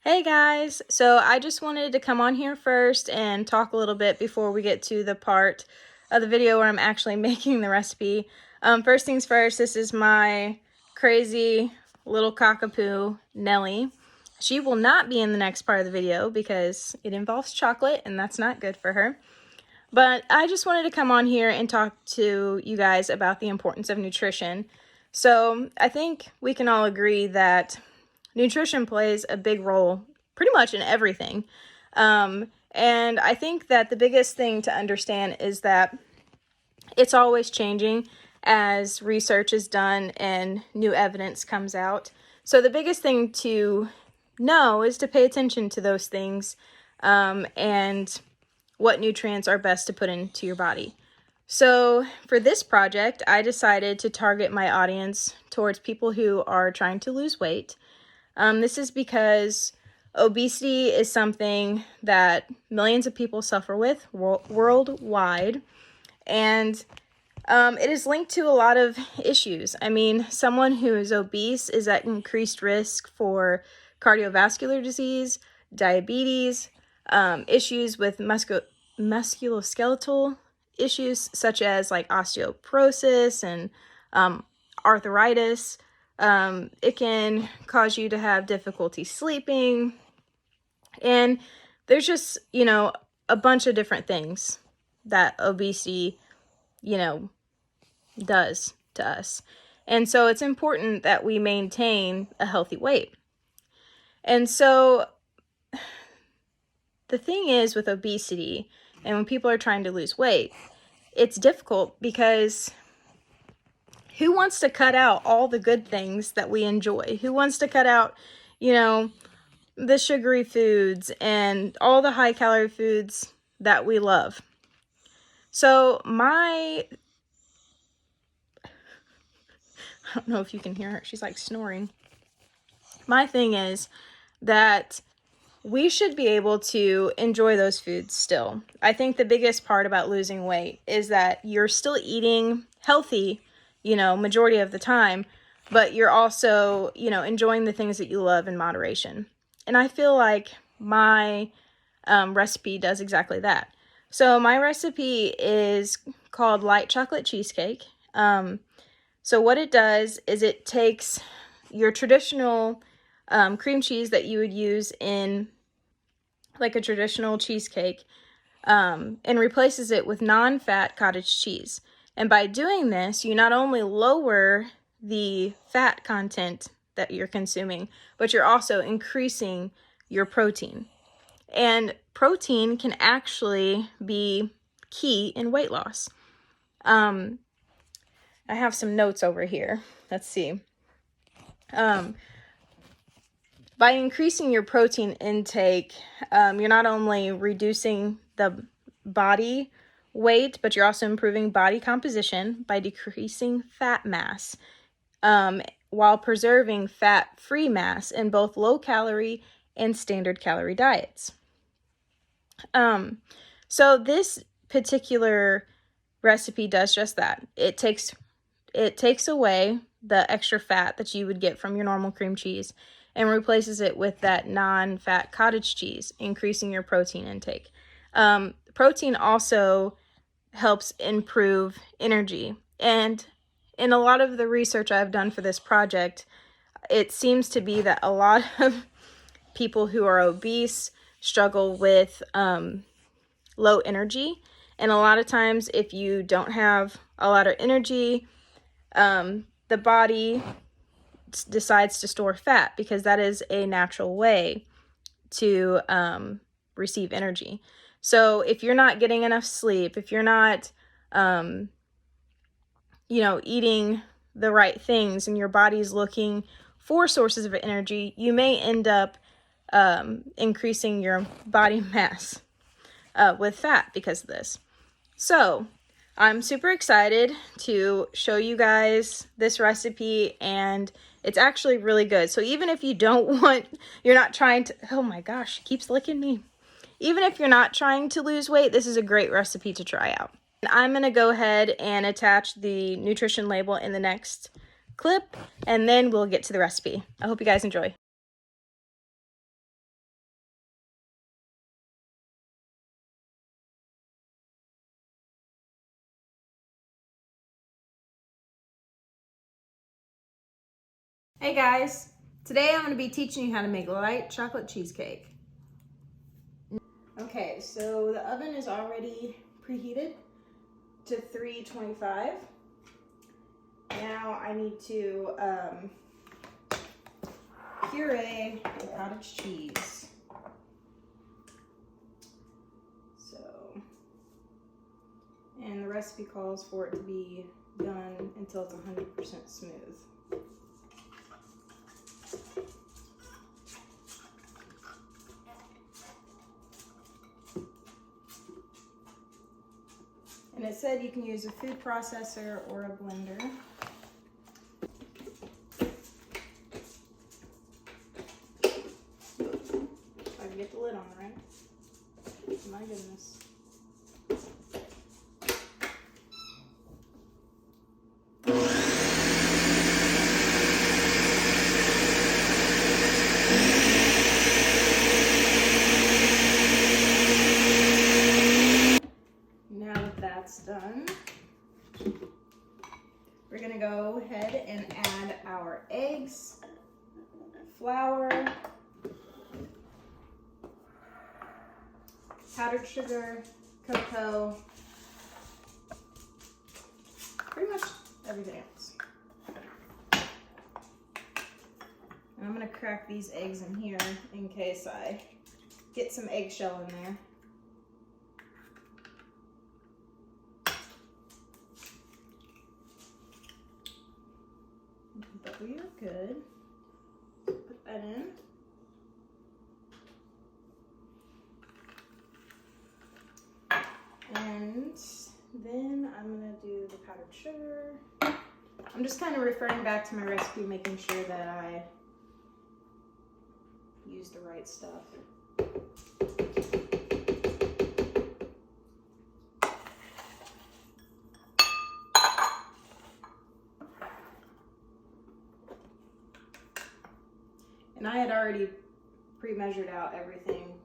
Hey guys, so I just wanted to come on here first and talk a little bit before we get to the part of the video where I'm actually making the recipe. First things first, this is my crazy little cockapoo, Nellie. She will not be in the next part of the video because it involves chocolate and that's not good for her. But I just wanted to come on here and talk to you guys about the importance of nutrition. So I think we can all agree that nutrition plays a big role pretty much in everything. And I think that the biggest thing to understand is that it's always changing as research is done and new evidence comes out. So the biggest thing to know is to pay attention to those things and what nutrients are best to put into your body. So for this project, I decided to target my audience towards people who are trying to lose weight. This is because obesity is something that millions of people suffer with worldwide, and it is linked to a lot of issues. I mean, someone who is obese is at increased risk for cardiovascular disease, diabetes, issues with musculoskeletal issues such as like osteoporosis and arthritis. It can cause you to have difficulty sleeping, and there's just, a bunch of different things that obesity, does to us. And so it's important that we maintain a healthy weight. And so the thing is with obesity and when people are trying to lose weight, it's difficult because who wants to cut out all the good things that we enjoy? Who wants to cut out, the sugary foods and all the high calorie foods that we love? So I don't know if you can hear her. She's like snoring. My thing is that we should be able to enjoy those foods still. I think the biggest part about losing weight is that you're still eating healthy, majority of the time, but you're also, enjoying the things that you love in moderation. And I feel like my recipe does exactly that. So my recipe is called light chocolate cheesecake. So what it does is it takes your traditional cream cheese that you would use in like a traditional cheesecake and replaces it with non-fat cottage cheese. And by doing this, you not only lower the fat content that you're consuming, but you're also increasing your protein. And protein can actually be key in weight loss. I have some notes over here. Let's see. By increasing your protein intake, you're not only reducing the body weight, but you're also improving body composition by decreasing fat mass, while preserving fat-free mass in both low-calorie and standard calorie diets. So this particular recipe does just that. It takes away the extra fat that you would get from your normal cream cheese and replaces it with that non-fat cottage cheese, increasing your protein intake. Protein also helps improve energy. And in a lot of the research I've done for this project, it seems to be that a lot of people who are obese struggle with low energy. And a lot of times if you don't have a lot of energy, the body decides to store fat because that is a natural way to receive energy. So if you're not getting enough sleep, if you're not, eating the right things and your body's looking for sources of energy, you may end up increasing your body mass with fat because of this. So I'm super excited to show you guys this recipe, and it's actually really good. So even if you you're not trying to, oh my gosh, she keeps licking me. Even if you're not trying to lose weight, this is a great recipe to try out. And I'm going to go ahead and attach the nutrition label in the next clip, and then we'll get to the recipe. I hope you guys enjoy. Hey guys, today I'm going to be teaching you how to make light chocolate cheesecake. Okay, so the oven is already preheated to 325. Now I need to puree the cottage cheese. And the recipe calls for it to be done until it's 100% smooth. And it said you can use a food processor or a blender. If I can get the lid on right. My goodness. Now that that's done, we're gonna go ahead and add our eggs, flour, powdered sugar, cocoa, pretty much everything else. And I'm gonna crack these eggs in here in case I get some eggshell in there. But we are good. Put that in. And then I'm gonna do the powdered sugar. I'm just kind of referring back to my recipe, making sure that I use the right stuff. And I had already pre-measured out everything.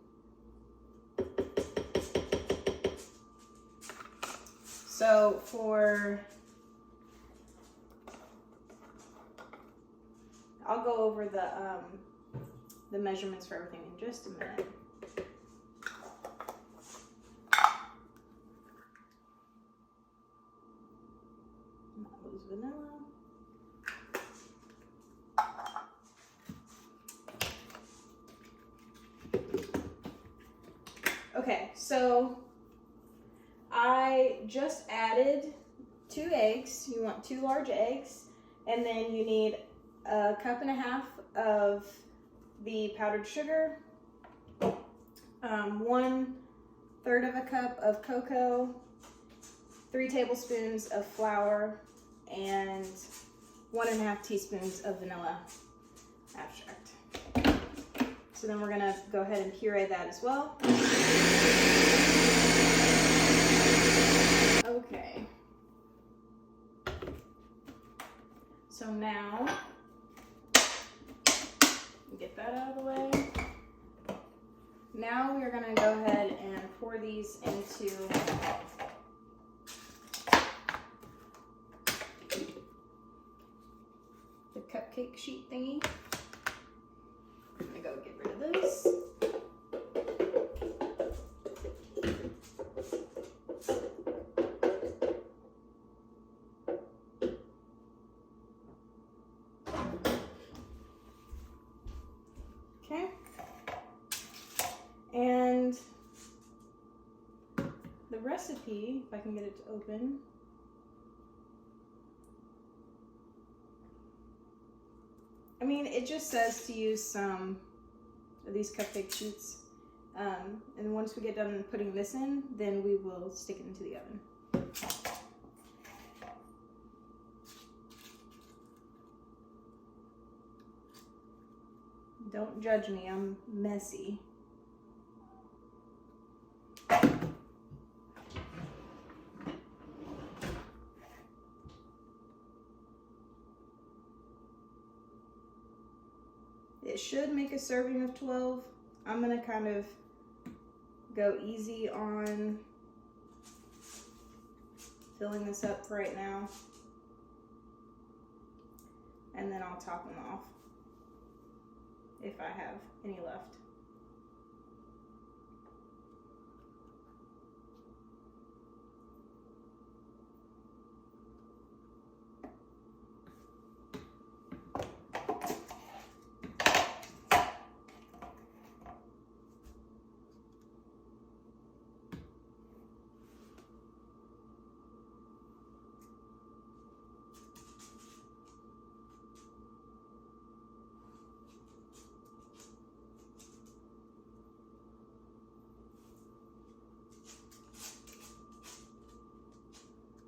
So I'll go over the measurements for everything in just a minute. That was vanilla. Okay, so I just added 2 eggs. You want 2 large eggs, and then you need 1.5 cups of the powdered sugar, 1/3 of a cup of cocoa, 3 tablespoons of flour, and 1.5 teaspoons of vanilla extract. So then we're gonna go ahead and puree that as well. Okay. So now, get that out of the way. Now we're gonna go ahead and pour these into the cupcake sheet thingy. I'm gonna go get rid of this. Okay. And the recipe, if I can get it to open, I mean, it just says to use some of these cupcake sheets. And once we get done putting this in, then we will stick it into the oven. Don't judge me, I'm messy. It should make a serving of 12. I'm gonna kind of go easy on filling this up right now. and then I'll top them off if I have any left.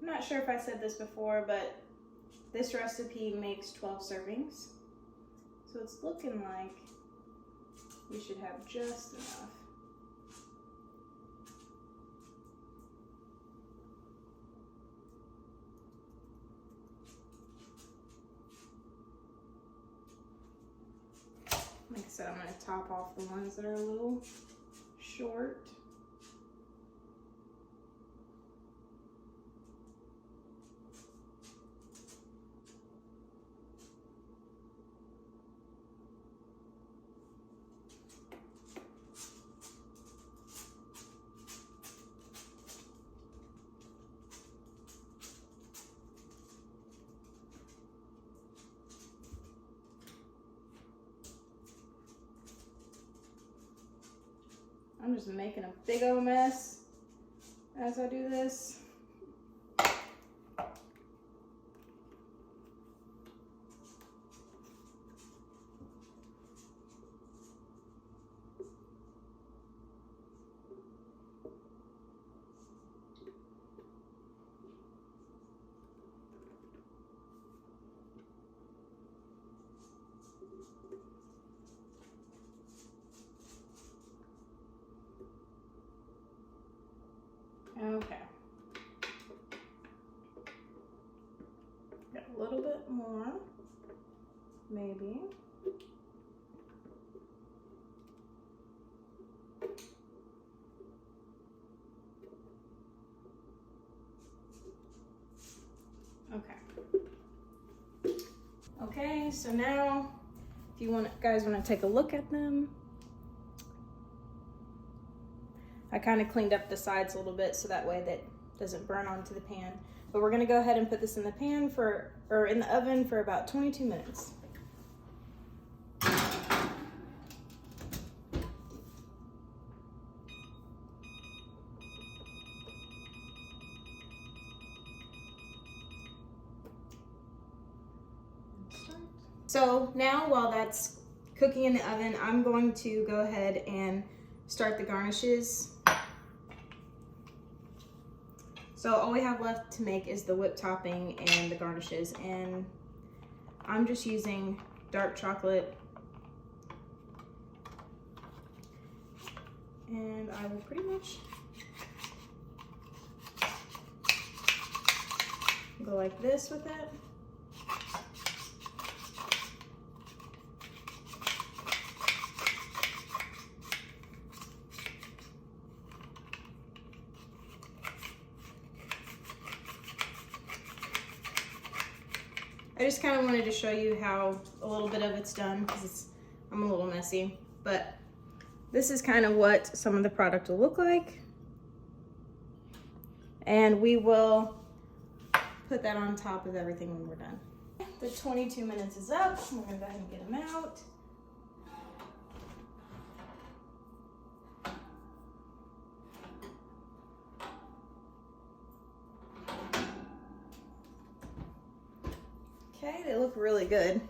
I'm not sure if I said this before, but this recipe makes 12 servings. So it's looking like we should have just enough. Like I said, I'm going to top off the ones that are a little short. I'm just making a big old mess as I do this. Okay. Got a little bit more, maybe. Okay. Okay, so now if you guys want to take a look at them. I kind of cleaned up the sides a little bit so that way that doesn't burn onto the pan. But we're gonna go ahead and put this in the pan or in the oven for about 22 minutes. So now while that's cooking in the oven, I'm going to go ahead and start the garnishes. So all we have left to make is the whipped topping and the garnishes, and I'm just using dark chocolate, and I will pretty much go like this with it. I just kind of wanted to show you how a little bit of it's done because I'm a little messy, but this is kind of what some of the product will look like. And we will put that on top of everything when we're done. The 22 minutes is up. We're gonna go ahead and get them out. Okay, they look really good.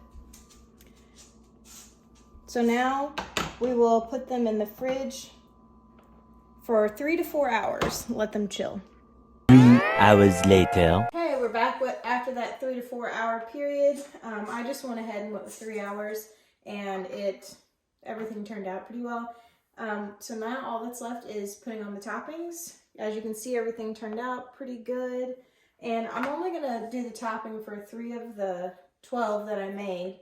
So now we will put them in the fridge for 3 to 4 hours. Let them chill. 2 hours later. Okay, we're back after that 3 to 4 hour period. I just went ahead and went with 3 hours, and everything turned out pretty well. So now all that's left is putting on the toppings. As you can see, everything turned out pretty good. And I'm only gonna do the topping for 3 of the 12 that I made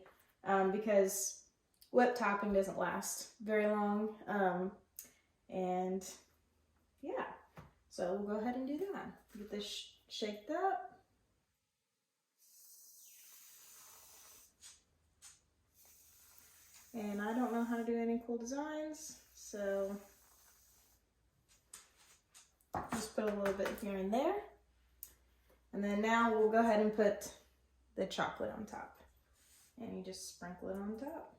because whipped topping doesn't last very long. And yeah, so we'll go ahead and do that. Get this shaked up. And I don't know how to do any cool designs, so just put a little bit here and there. And then now we'll go ahead and put the chocolate on top. And you just sprinkle it on top.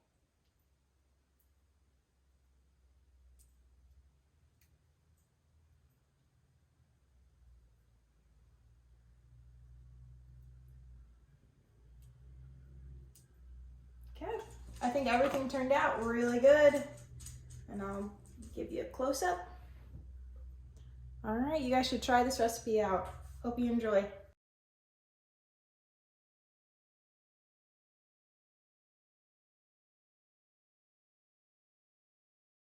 Okay, I think everything turned out really good. And I'll give you a close-up. All right, you guys should try this recipe out. Hope you enjoy.